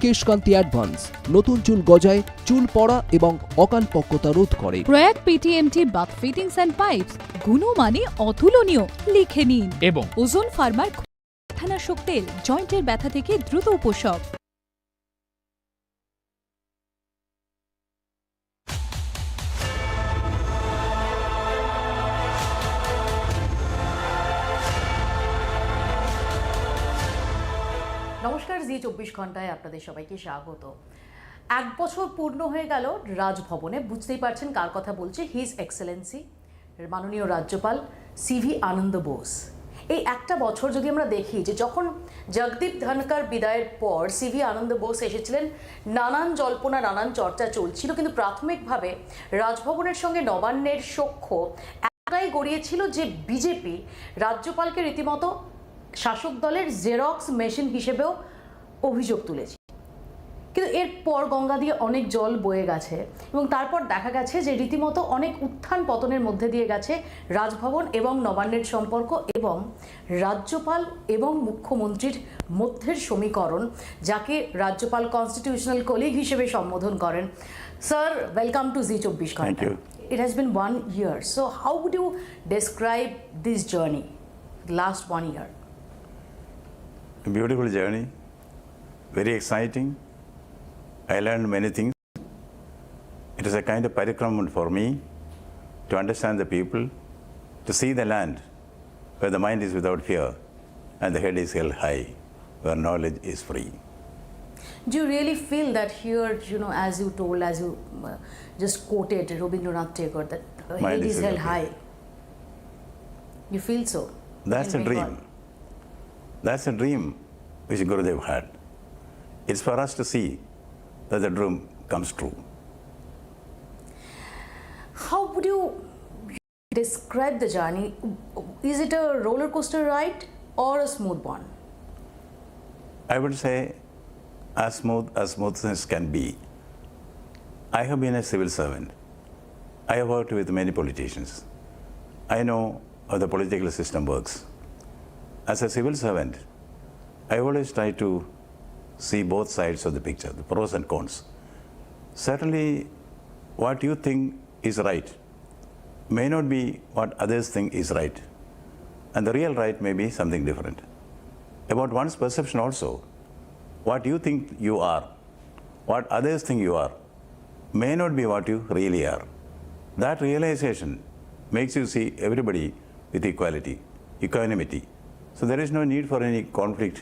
কেশকান্তি advance নতুন চুল গজায়, চুল পড়া এবং অকাল পক্কতা রোধ করে। Prayag PTMT bath fittings and pipes, গুণমানে অতুলনীয়, লিখে নিন। এবং ওজোন ফার্মার ব্যথানাশক তেল, জয়েন্টের ব্যথা থেকে দ্রুত উপশম। নমস্কার, জি 24 ঘন্টায় আপনাদের সবাইকে স্বাগত। এক বছর পূর্ণ হয়ে গেল রাজভবনে। বুঝতেই পারছেন কার কথা বলছি, হিজ এক্সেলেন্সি মাননীয় রাজ্যপাল সিভি আনন্দ বোস। এই একটা বছর যদি আমরা দেখি যে যখন জগদীপ ধনকর বিদায়ের পর সিভি আনন্দ বোস এসেছিলেন, নানান জল্পনা নানান চর্চা চলছিল, কিন্তু প্রাথমিকভাবে রাজভবনের সঙ্গে নবান্নের সখ্য এতটাই গড়িয়েছিল যে বিজেপি রাজ্যপালকে রীতিমতো শাসক দলের জেরক্স মেশিন হিসেবেও অভিযোগ তুলেছে। কিন্তু এরপর গঙ্গা দিয়ে অনেক জল বয়ে গেছে এবং তারপর দেখা গেছে যে রীতিমতো অনেক উত্থান পতনের মধ্যে দিয়ে গেছে রাজভবন এবং নবান্নের সম্পর্ক এবং রাজ্যপাল এবং মুখ্যমন্ত্রীর মধ্যের সমীকরণ, যাকে রাজ্যপাল কনস্টিটিউশনাল কলিগ হিসেবে সম্বোধন করেন। স্যার, ওয়েলকাম টু জি 24 ঘন্টা। It has been 1 year. So how would you describe this journey, last 1 year? A beautiful journey, very exciting. I learned many things. It is a kind of parikraman for me to understand the people, to see the land where the mind is without fear and the head is held high, where knowledge is free. Do you really feel that here, as you told, as you just quoted Rabindranath Tagore, that head is held high? You feel so? That's a dream. That's a dream which Gurudev had. It's for us to see that the dream comes true. How would you describe the journey? Is it a roller coaster ride or a smooth one? I would say as smooth as can be. I have been a civil servant. I have worked with many politicians. I know how the political system works. As a civil servant, I always try to see both sides of the picture, the pros and cons. Certainly, what you think is right may not be what others think is right. And the real right may be something different. About one's perception also, what you think you are, what others think you are, may not be what you really are. That realization makes you see everybody with equality, equanimity. So there is no need for any conflict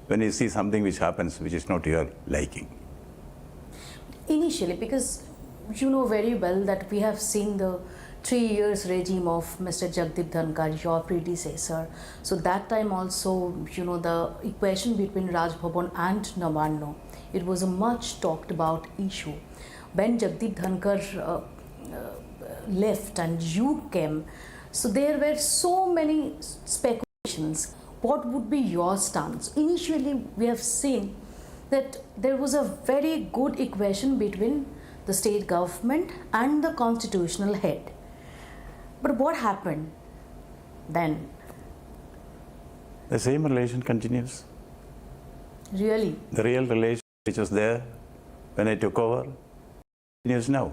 when you see something which happens which is not your liking. Initially, because you know very well that we have seen the 3 years regime of Mr. Jagdeep Dhankar, your predecessor. So that time also, the equation between Raj Bhavan and Navanno, it was a much talked about issue. When Jagdeep Dhankar left and you came, so there were so many speculations. What would be your stance? Initially, we have seen that there was a very good equation between the state government and the constitutional head. But what happened then? The same relation continues. Really? The real relation which was there when I took over continues now.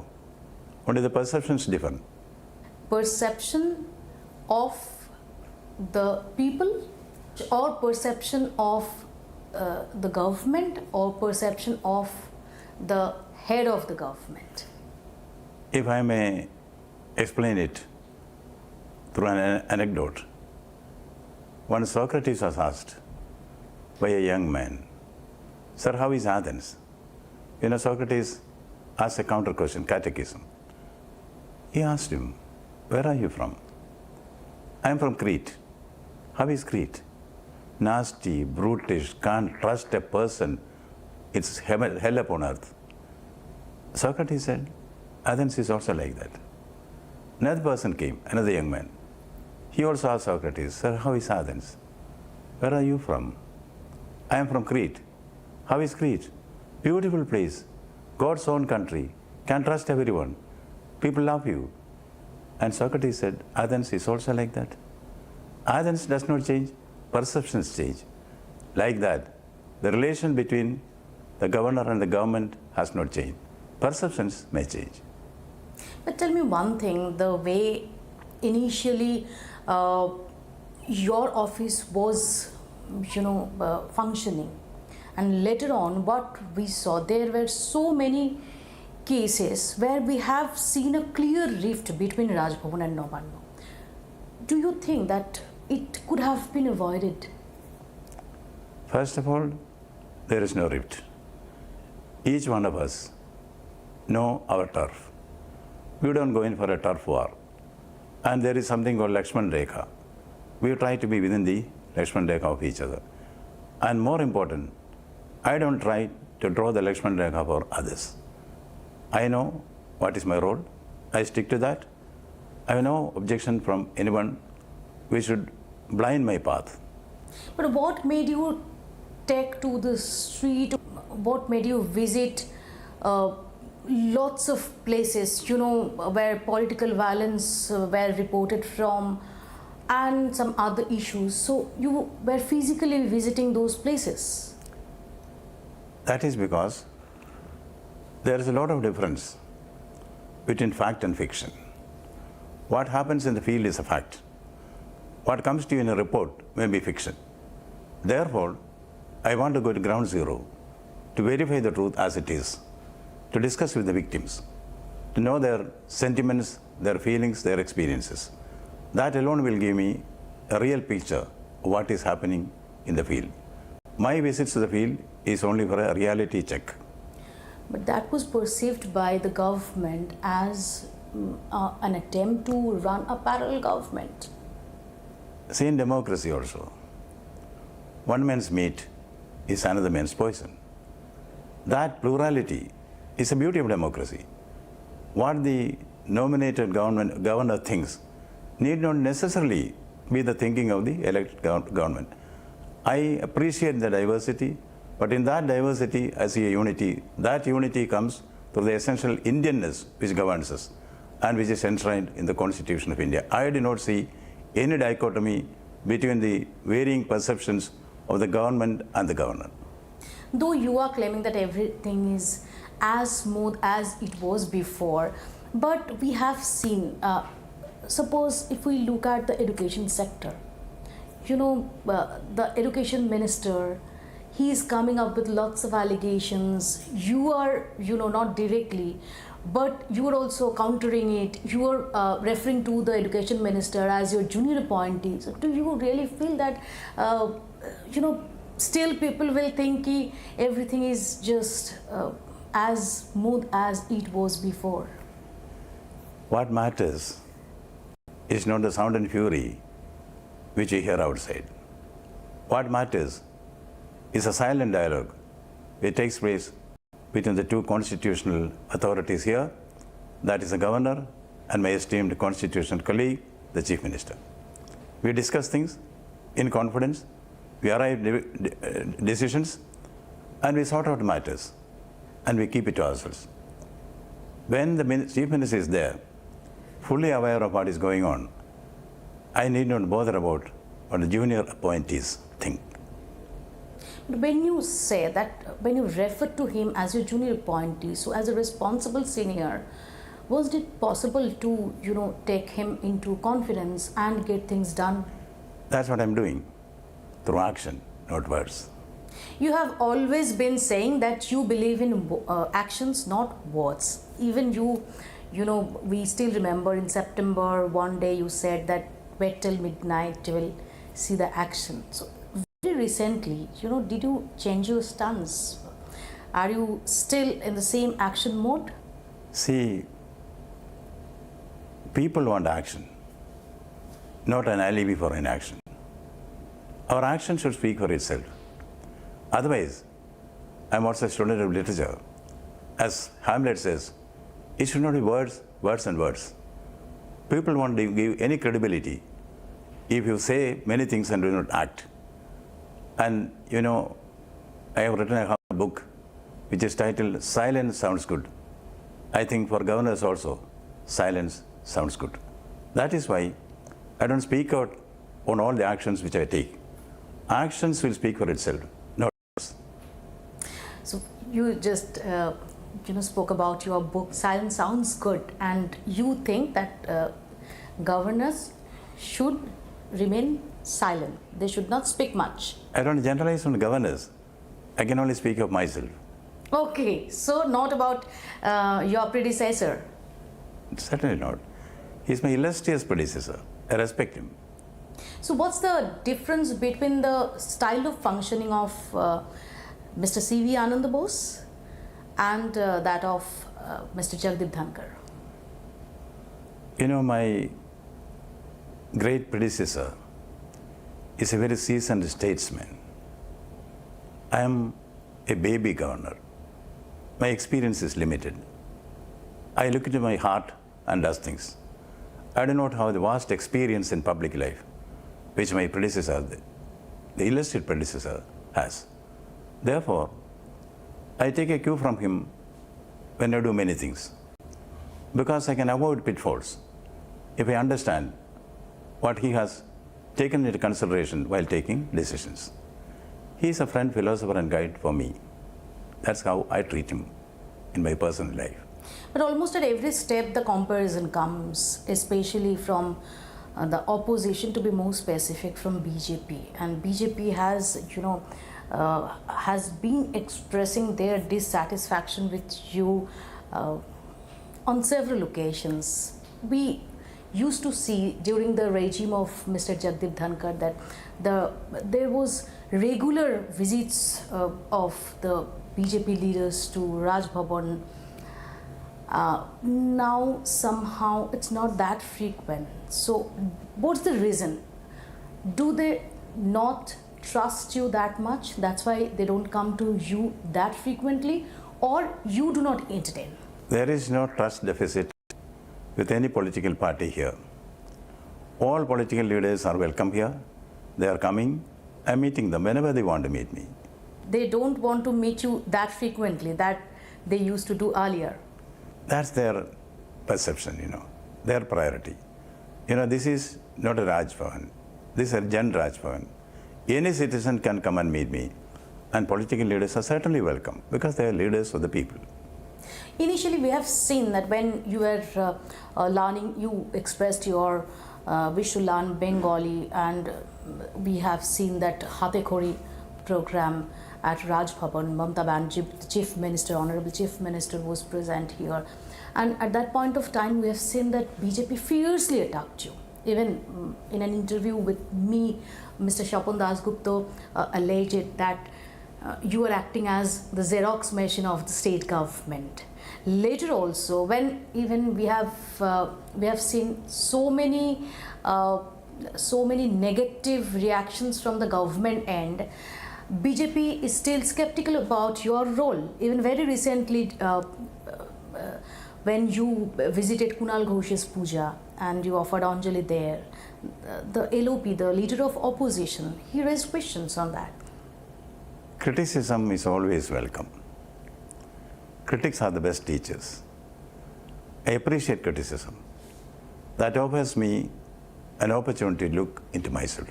Only the perceptions differ. Perception of the people or perception of the government or perception of the head of the government? If I may explain it through an anecdote, when Socrates was asked by a young man, "Sir, how is Athens?" Socrates asked a counter question, catechism. He asked him, "Where are you from?" "I am from Crete." "How is Crete?" "Nasty, brutish, can't trust a person. It's hell upon earth." Socrates said, "Athens is also like that." Another person came, another young man. He also asked Socrates, "Sir, how is Athens?" "Where are you from?" "I am from Crete." "How is Crete?" "Beautiful place, God's own country, can trust everyone, people love you." And Socrates said, "Athens is also like that." Athens does not change, perceptions change. Like that, the relation between the governor and the government has not changed. Perceptions may change. But tell me one thing, the way initially your office was, functioning, and later on what we saw, there were so many cases where we have seen a clear rift between Raj Bhavan and Nabanno. Do you think that it could have been avoided? First of all, there is no rift. Each one of us know our turf. We don't go in for a turf war. And there is something called Lakshman Rekha. We try to be within the Lakshman Rekha of each other. And more important, I don't try to draw the Lakshman Rekha for others. I know what is my role. I stick to that. I have no objection from anyone. We should blind my path. But what made you take to the street? What made you visit lots of places, where political violence were reported from and some other issues? So you were physically visiting those places. That is because there is a lot of difference between fact and fiction. What happens in the field is a fact. What comes to you in a report may be fiction. Therefore, I want to go to ground zero to verify the truth as it is, to discuss with the victims, to know their sentiments, their feelings, their experiences. That alone will give me a real picture of what is happening in the field. My visits to the field is only for a reality check. But that was perceived by the government as an attempt to run a parallel government. See, in democracy also, one man's meat is another man's poison. That plurality is the beauty of democracy. What the nominated governor thinks need not necessarily be the thinking of the elected government. I appreciate the diversity, but in that diversity I see a unity. That unity comes through the essential Indianness which governs us and which is enshrined in the Constitution of India. I do not see any dichotomy between the varying perceptions of the government and the governor. Though you are claiming that everything is as smooth as it was before, but we have seen, suppose if we look at the education sector, the education minister, he is coming up with lots of allegations. You are, not directly, but you are also countering it. You are referring to the education minister as your junior appointee. So do you really feel that, still people will think everything is just as smooth as it was before? What matters is not the sound and fury which you hear outside. What matters is a silent dialogue which takes place between the two constitutional authorities here, that is the governor and my esteemed constitutional colleague, the chief minister. We discuss things in confidence, we arrive at decisions, and we sort out matters, and we keep it to ourselves. When the chief minister is there, fully aware of what is going on, I need not bother about what the junior appointees think. But when you say that, when you refer to him as your junior appointee, so as a responsible senior, was it possible to, take him into confidence and get things done? That's what I'm doing, through action, not words. You have always been saying that you believe in actions, not words. Even we still remember in September, one day you said that wait till midnight, you will see the action. So very recently, did you change your stance? Are you still in the same action mode? See, people want action, not an alibi for inaction. Our action should speak for itself. Otherwise, I'm also a student of literature. As Hamlet says, it should not be words, words and words. People want to give any credibility if you say many things and do not act. And I have written a book which is titled Silence Sounds Good. I think for governors also, silence sounds good. That is why I don't speak out on all the actions which I take. Actions will speak for itself, not words. So you just spoke about your book. Silence sounds good, and you think that governors should remain silent. They should not speak much. I don't generalize on governors. I can only speak of myself. Okay, so not about your predecessor. Certainly not. He's my illustrious predecessor. I respect him. So what's the difference between the style of functioning of Mr. C.V. Ananda Bose and that of Mr. Jagdeep Dhankar? You know, my great predecessor is a very seasoned statesman. I am a baby governor. My experience is limited. I look into my heart and does things. I do not have the vast experience in public life which my predecessor, the illustrious predecessor, has. Therefore, I take a cue from him when I do many things, because I can avoid pitfalls if I understand what he has taken into consideration while taking decisions. He is a friend, philosopher, and guide for me. That's how I treat him in my personal life. But almost at every step the comparison comes, especially from the opposition, to be more specific, from BJP. And BJP has been expressing their dissatisfaction with you on several occasions. We used to see during the regime of Mr. Jagdeep Dhankar that there was regular visits of the BJP leaders to Raj Bhavan. Now somehow it's not that frequent. So what's the reason? Do they not trust you that much? That's why they don't come to you that frequently, or you do not entertain? There is no trust deficit with any political party here. All political leaders are welcome here. They are coming. I'm meeting them whenever they want to meet me. They don't want to meet you that frequently that they used to do earlier. That's their perception, their priority. This is not a Raj Bhavan. This is a Jan Raj Bhavan. Any citizen can come and meet me, and political leaders are certainly welcome because they are leaders of the people. Initially, we have seen that when you were learning, you expressed your wish to learn Bengali, and we have seen that Hate Khori program at Raj Bhavan. Mamata Banerjee, the Chief Minister, Honorable Chief Minister, was present here. And at that point of time, we have seen that BJP fiercely attacked you. Even in an interview with me, Mr. Shapan Dasgupta alleged that you were acting as the Xerox machine of the state government. Later also, when even we have seen so many negative reactions from the government end, BJP is still skeptical about your role. Even very recently, when you visited Kunal Ghosh's puja and you offered Anjali there, the LOP, the leader of opposition, he raised questions on that. Criticism is always welcome. Critics are the best teachers. I appreciate criticism. That offers me an opportunity to look into myself,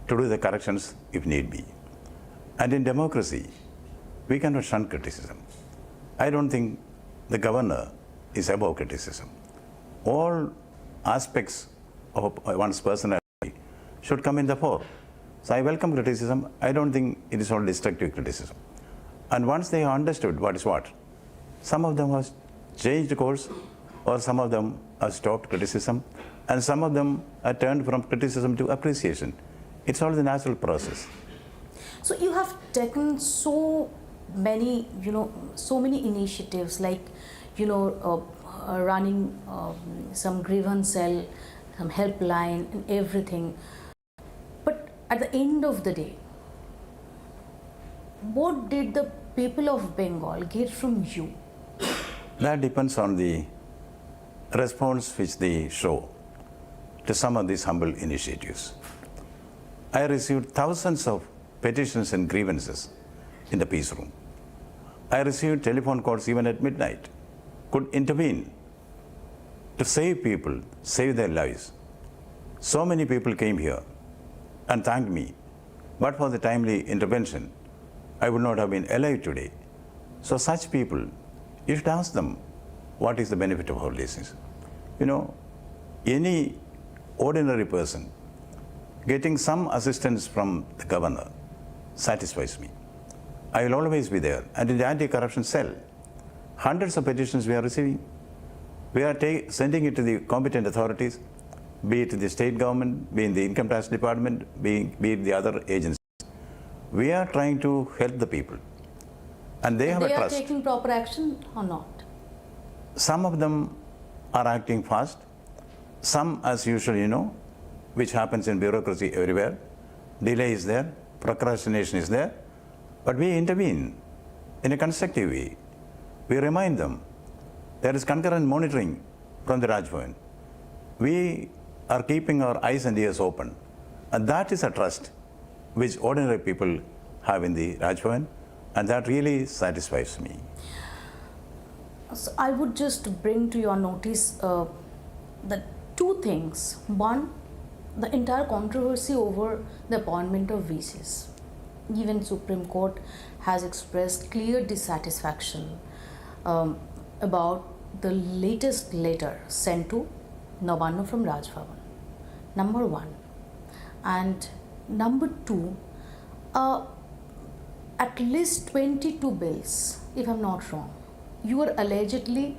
to do the corrections if need be. And in democracy, we cannot shun criticism. I don't think the governor is above criticism. All aspects of one's personality should come in the fore. So I welcome criticism. I don't think it is all destructive criticism. And once they have understood what is what, some of them have changed course, or some of them have stopped criticism, and some of them are turned from criticism to appreciation. It's all the natural process. So you have taken so many initiatives, like, running some grievance cell, some helpline and everything. But at the end of the day, what did the people of Bengal get from you? That depends on the response which they show to some of these humble initiatives. I received thousands of petitions and grievances in the peace room. I received telephone calls even at midnight, could intervene to save people, save their lives. So many people came here and thanked me. But for the timely intervention, I would not have been alive today. So such people, you should ask them, what is the benefit of all these things? You know, any ordinary person getting some assistance from the governor satisfies me. I will always be there. And in the anti-corruption cell, hundreds of petitions we are receiving. We are sending it to the competent authorities, be it the state government, be it the income tax department, be it the other agencies. We are trying to help the people. And they have a trust. They are taking proper action or not? Some of them are acting fast. Some, as usual, you know, which happens in bureaucracy everywhere. Delay is there, procrastination is there. But we intervene in a constructive way. We remind them. There is concurrent monitoring from the Raj Bhavan. We are keeping our eyes and ears open. And that is a trust which ordinary people have in the Raj Bhavan, and that really satisfies me. So I would just bring to your notice the two things. One, the entire controversy over the appointment of VCs. Even Supreme Court has expressed clear dissatisfaction about the latest letter sent to Navanna from Raj Bhavan. Number one. And number two, at least 22 bills, if I'm not wrong, you are allegedly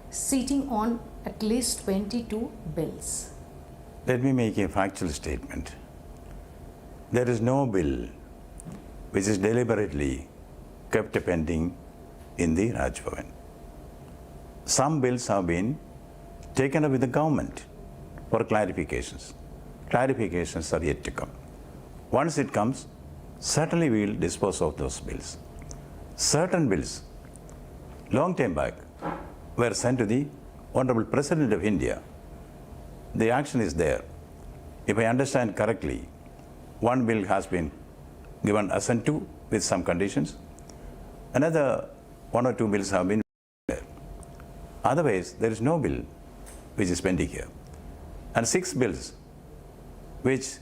sitting on at least 22 bills. Let me make a factual statement. There is no bill which is deliberately kept pending in the Raj Bhavan. Some bills have been taken up with the government for clarifications. Clarifications are yet to come. Once it comes, certainly we will dispose of those bills. Certain bills, long time back, were sent to the Honorable President of India. The action is there. If I understand correctly, one bill has been given assent to with some conditions. Another one or two bills have been there. Otherwise, there is no bill which is pending here. And 6 bills which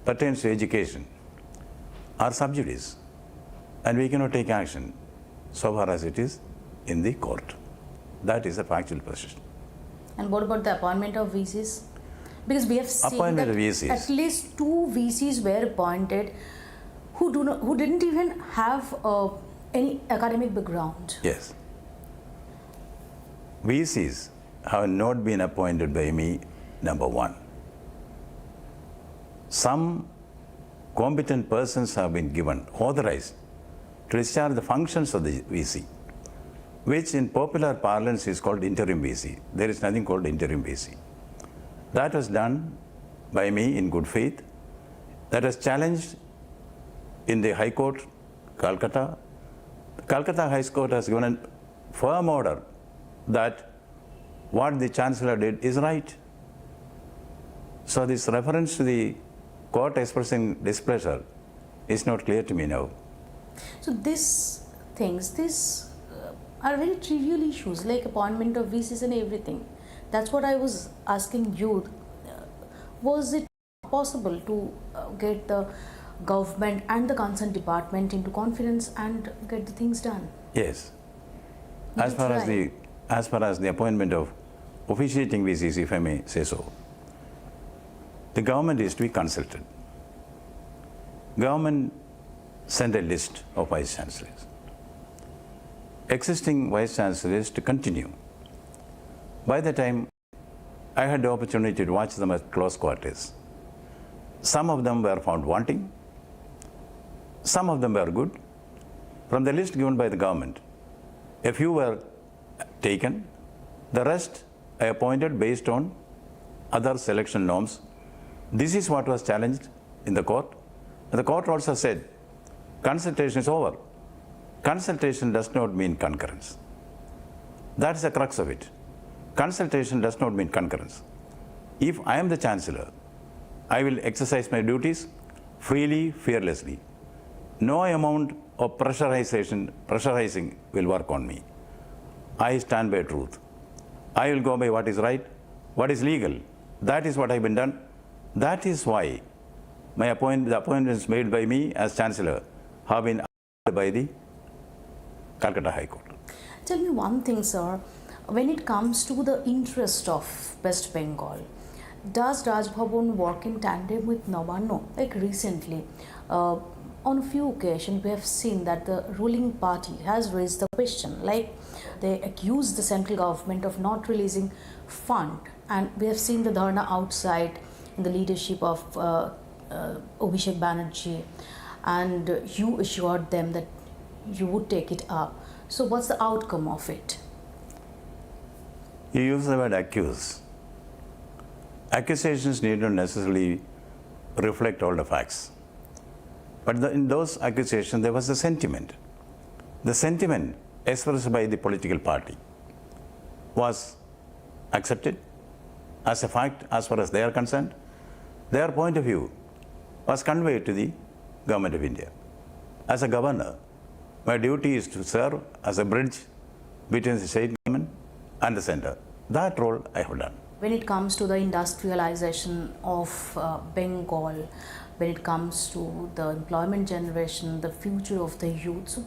pertains to education are sub judice, and we cannot take action so far as it is in the court. That is a factual position. And what about the appointment of VCs? Because we have seen Appointment that of VCs. at least 2 VCs were appointed who didn't even have any academic background. Yes. VCs have not been appointed by me, number one. Some competent persons have been given, authorized to discharge the functions of the VC, which in popular parlance is called interim VC. There is nothing called interim VC. That was done by me in good faith. That was challenged in the High Court, Calcutta. Calcutta High Court has given a firm order that what the Chancellor did is right. So this reference to the court expressing displeasure is not clear to me now. So these things are very trivial issues like appointment of VCs and everything. That's what I was asking you. Was it possible to get the government and the concerned department into confidence and get the things done? Yes. Did As you far try? as the appointment of officiating VCs, if I may say so, the government is to be consulted. Government sent a list of vice chancellors. Existing vice chancellors to continue. By the time I had the opportunity to watch them at close quarters, some of them were found wanting, some of them were good. From the list given by the government, a few were taken, the rest I appointed based on other selection norms. This is what was challenged in the court. And the court also said, consultation is over. Consultation does not mean concurrence. That's the crux of it. Consultation does not mean concurrence. If I am the Chancellor, I will exercise my duties freely, fearlessly. No amount of pressurizing will work on me. I stand by truth. I will go by what is right, what is legal. That is what I've been done. That is why the appointments made by me as Chancellor have been by the Calcutta High Court. Tell me one thing, sir. When it comes to the interest of West Bengal, does Raj Bhavan work in tandem with Nabanno? Like recently, on a few occasions, we have seen that the ruling party has raised the question, like they accuse the central government of not releasing fund, and we have seen the dharna outside in the leadership of Abhishek Banerjee, and you assured them that you would take it up. So what's the outcome of it? You use the word accuse. Accusations need not necessarily reflect all the facts. But in those accusations, there was a sentiment. The sentiment expressed by the political party was accepted as a fact as far as they are concerned. Their point of view was conveyed to the government of India. As a governor, my duty is to serve as a bridge between the state government and the center. That role I have done. When it comes to the industrialization of Bengal, when it comes to the employment generation, the future of the youth, so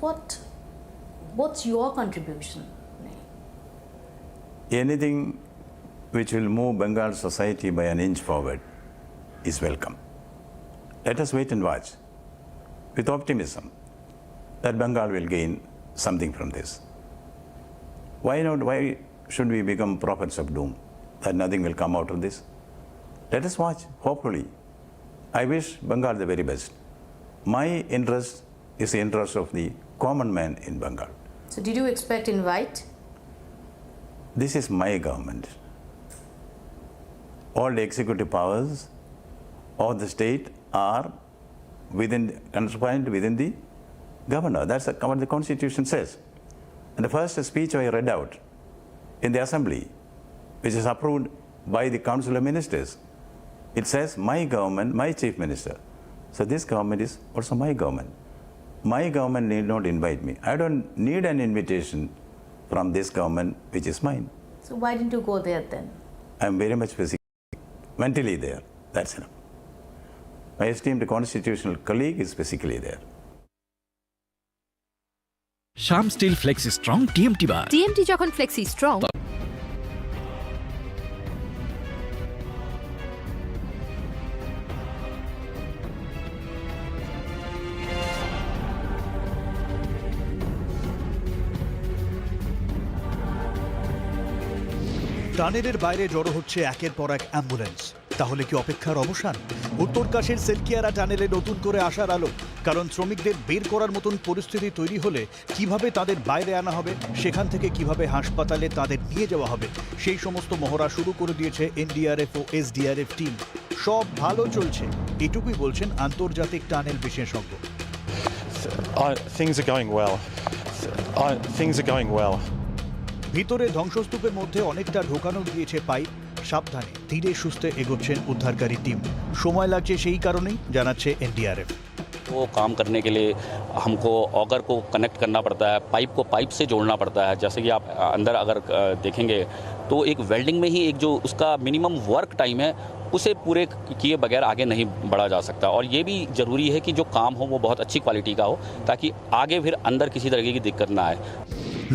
what's your contribution? Anything which will move Bengal society by an inch forward is welcome. Let us wait and watch with optimism that Bengal will gain something from this. Why not? Why should we become prophets of doom, that nothing will come out of this? Let us watch, hopefully. I wish Bengal the very best. My interest is the interest of the common man in Bengal. So did you expect invite? This is my government. All the executive powers of the state are confined within the governor. That's what the Constitution says. And the first speech I read out in the assembly, which is approved by the Council of Ministers, it says, my government, my chief minister. So this government is also my government. My government need not invite me. I don't need an invitation from this government, which is mine. So why didn't you go there then? I'm very much physically, mentally there. That's enough. My esteemed constitutional colleague is physically there. Sham Steel Flexi Strong TMT bar. TMT যখন flexi strong টানেলের বাইরে জড়ো হচ্ছে একের পর এক ambulance. তাহলে কি অপেক্ষার অবসান? উত্তরকাশীর সেলকিয়ারা টানেলে নতুন করে আসার আলো। কারণ শ্রমিকদের বের করার মতন পরিস্থিতি তৈরি হলে কিভাবে তাদের বাইরে আনা হবে, সেখান থেকে কিভাবে হাসপাতালে তাদের নিয়ে যাওয়া হবে, সেই সমস্ত মহড়া শুরু করে দিয়েছে এনডিআরএফ ও এসডিআরএফ টিম। সব ভালো চলছে, এটুকুই বলছেন আন্তর্জাতিক টানেল বিশেষজ্ঞ। Things are going well. ভিতরে ধ্বংসস্তূপের মধ্যে অনেকটা ঢোকানো গিয়েছে পাইপ। সাবধানে ধীরে সুস্থে এগোচ্ছেন উদ্ধারকারী টিম। সময় লাগছে সেই কারণেই, জানাচ্ছে এনডিআরএফ। वो काम करने के लिए हमको ऑगर को कनेक्ट करना पड़ता है, पाइप को पाइप से जोड़ना पड़ता है। जैसे कि आप अंदर अगर देखेंगे तो एक वेल्डिंग में ही एक जो उसका मिनिमम वर्क टाइम है, उसे पूरे किए बगैर आगे नहीं बढ़ा जा सकता। और ये भी ज़रूरी है कि जो काम हो वो बहुत अच्छी क्वालिटी का हो, ताकि आगे फिर अंदर किसी तरीके की दिक्कत ना आए।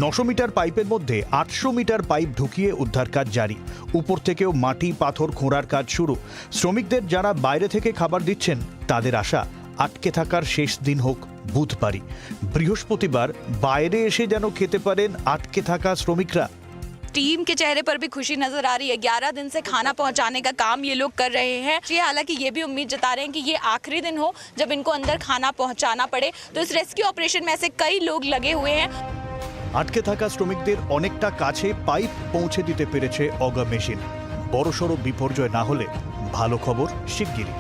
900 মিটার পাইপের মধ্যে 800 মিটার পাইপ ঢুকিয়ে উদ্ধার কাজ জারি। উপর থেকেও মাটি পাথর খোঁড়ার কাজ শুরু। শ্রমিকদের যারা বাইরে থেকে খাবার দিচ্ছেন তাদের আশা আটকে থাকার শেষ দিন হোক বুধবারই। বৃহস্পতিবার বাইরে এসে যেন খেতে পারেন আটকে থাকা শ্রমিকরা। टीम के चेहरे पर भी खुशी नजर आ रही है। 11 दिन से खाना पहुंचाने का काम ये लोग कर रहे हैं। ये हालांकि ये भी उम्मीद जता रहे हैं कि ये आखिरी दिन हो जब इनको अंदर खाना पहुंचाना पड़े। तो इस रेस्क्यू ऑपरेशन में ऐसे कई लोग लगे हुए हैं। আটকে থাকা শ্রমিকদের অনেকটা কাছে পাইপ পৌঁছে দিতে পেরেছে অগা মেশিন। বড়সড় বিপর্যয় না হলে ভালো খবর শিগগিরই।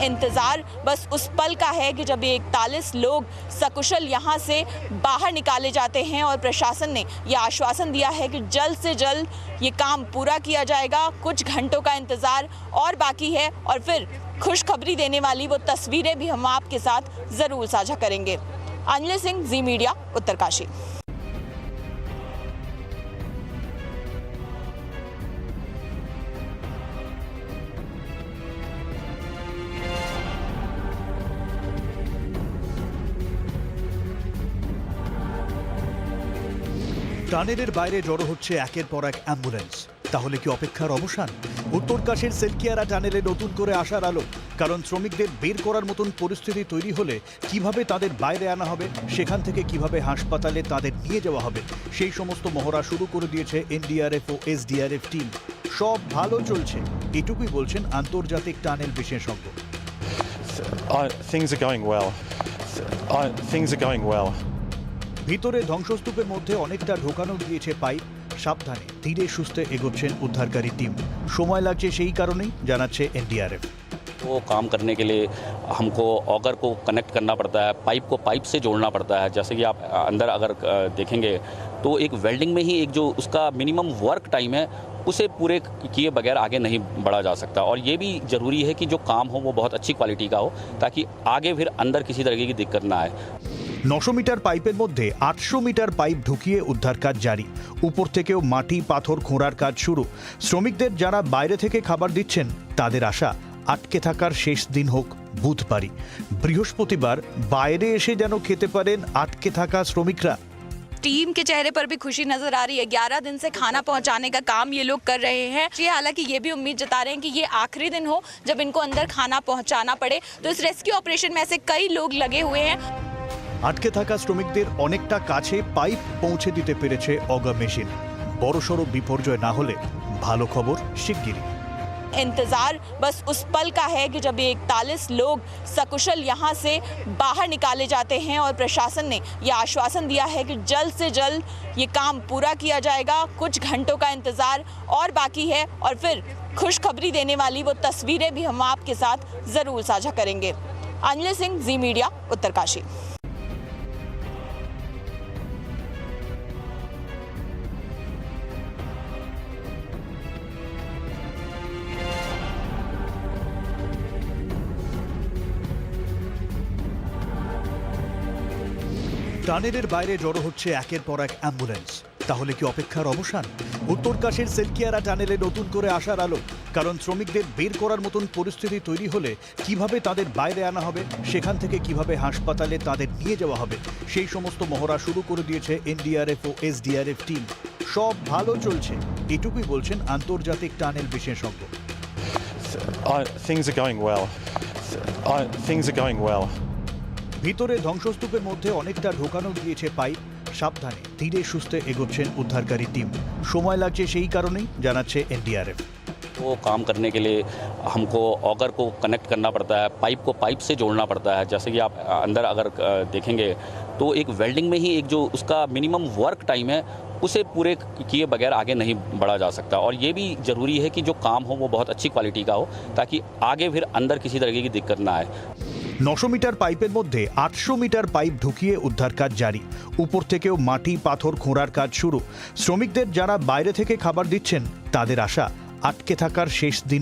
इंतजार बस उस पल का है कि जब ये 41 लोग सकुशल यहाँ से बाहर निकाले जाते हैं। और प्रशासन ने ये आश्वासन दिया है कि जल्द से जल्द ये काम पूरा किया जाएगा। कुछ घंटों का इंतजार और बाकी है, और फिर खुशखबरी देने वाली वो तस्वीरें भी हम आपके साथ जरूर साझा करेंगे। अंजलि सिंह, जी मीडिया, उत्तरकाशी। টানেলের বাইরে জড়ো হচ্ছে একের পর এক অ্যাম্বুলেন্স। তাহলে কি অপেক্ষার অবসান? উত্তরকাশীর সেলকিয়ারা টানেলে নতুন করে আসার আলো। কারণ শ্রমিকদের বের করার মতন পরিস্থিতি তৈরি হলে কিভাবে তাদের বাইরে আনা হবে, সেখান থেকে কিভাবে হাসপাতালে তাদের নিয়ে যাওয়া হবে, সেই সমস্ত মহড়া শুরু করে দিয়েছে এনডিআরএফ ও এসডিআরএফ টিম। সব ভালো চলছে, এটুকুই বলছেন আন্তর্জাতিক টানেল বিশেষজ্ঞ। Things are going well. Things are going well. ভিতরে ধ্বংসস্তূপের মধ্যে অনেকটা ঢোকানো গিয়েছে পাইপ। সাবধানে ধীরে সুস্থে এগোচ্ছেন উদ্ধারকারী টিম। সময় লাগছে সেই কারণেই, জানাচ্ছে এনডিআরএফ। वो काम करने के लिए हमको ऑगर को कनेक्ट करना पड़ता है, पाइप को पाइप से जोड़ना पड़ता है। जैसे कि आप अंदर अगर देखेंगे तो एक वेल्डिंग में ही एक जो उसका मिनिमम वर्क टाइम है उसे पूरे किए बगैर आगे नहीं बढ़ा जा सकता। और ये भी ज़रूरी है कि जो काम हो वो बहुत अच्छी क्वालिटी का हो ताकि आगे फिर अंदर किसी तरह की दिक्कत ना आए। 900 মিটার পাইপের মধ্যে 800 মিটার পাইপ ঢুকিয়ে উদ্ধার কাজ জারি। উপর থেকেও মাটি পাথর খোঁড়ার কাজ শুরু। শ্রমিকদের যারা বাইরে থেকে খাবার দিচ্ছেন তাদের আশা আটকে থাকার শেষ দিন হোক বুধবারই। বৃহস্পতিবার বাইরে এসে যেন খেতে পারেন আটকে থাকা শ্রমিকরা। टीम के चेहरे पर भी खुशी नजर आ रही है। 11 दिन से खाना पहुंचाने का काम ये लोग कर रहे हैं। ये हालांकि ये भी उम्मीद जता रहे हैं कि ये आखिरी दिन हो जब इनको अंदर खाना पहुंचाना पड़े। तो इस रेस्क्यू ऑपरेशन में ऐसे कई लोग लगे हुए हैं। আটকে থাকা শ্রমিকদের অনেকটা কাছে পাইপ পৌঁছে দিতে পেরেছে অগা মেশিন। বড়সড় বিপর্যয় না হলে ভালো খবর শিগগিরই। इंतज़ार बस उस पल का है कि जब ये 41 लोग सकुशल यहाँ से बाहर निकाले जाते हैं और प्रशासन ने ये आश्वासन दिया है कि जल्द से जल्द ये काम पूरा किया जाएगा। कुछ घंटों का इंतज़ार और बाकी है और फिर खुशखबरी देने वाली वो तस्वीरें भी हम आपके साथ ज़रूर साझा करेंगे। अंजलि सिंह, जी मीडिया, उत्तरकाशी। টানেলের বাইরে জড়ো হচ্ছে একের পর এক অ্যাম্বুলেন্স। তাহলে কি অপেক্ষার অবসান? উত্তরকাশীর সেলকিয়ারা টানেলে নতুন করে আসার আলো। কারণ শ্রমিকদের বের করার মতন পরিস্থিতি তৈরি হলে কিভাবে তাদের বাইরে আনা হবে, সেখান থেকে কিভাবে হাসপাতালে তাদের নিয়ে যাওয়া হবে, সেই সমস্ত মহড়া শুরু করে দিয়েছে এনডিআরএফ ও এসডিআরএফ টিম। সব ভালো চলছে, এটুকুই বলছেন আন্তর্জাতিক টানেল বিশেষজ্ঞ। Things are going well. Things are going well. ভিতরে ধ্বংসস্তূপের মধ্যে অনেকটা ঢোকানো গিয়েছে পাইপ। সাবধানে ধীরে সুস্থে এগোচ্ছেন উদ্ধারকারী টিম। সময় লাগছে সেই কারণেই, জানাচ্ছে এনডিআরএফ। वो काम करने के लिए हमको ऑगर को कनेक्ट करना पड़ता है, पाइप को पाइप से जोड़ना पड़ता है। जैसे कि आप अंदर अगर देखेंगे तो एक वेल्डिंग में ही एक जो उसका मिनिमम वर्क टाइम है उसे पूरे किए बगैर आगे नहीं बढ़ा जा सकता। और ये भी ज़रूरी है कि जो काम हो वो बहुत अच्छी क्वालिटी का हो ताकि आगे फिर अंदर किसी तरह की दिक्कत ना आए। 900 মিটার পাইপের মধ্যে 800 মিটার পাইপ ঢুকিয়ে উদ্ধার কাজ জারি। উপর থেকেও মাটি পাথর খোঁড়ার কাজ শুরু। শ্রমিকদের যারা বাইরে থেকে খাবার দিচ্ছেন তাদের আশা আটকে থাকার শেষ দিন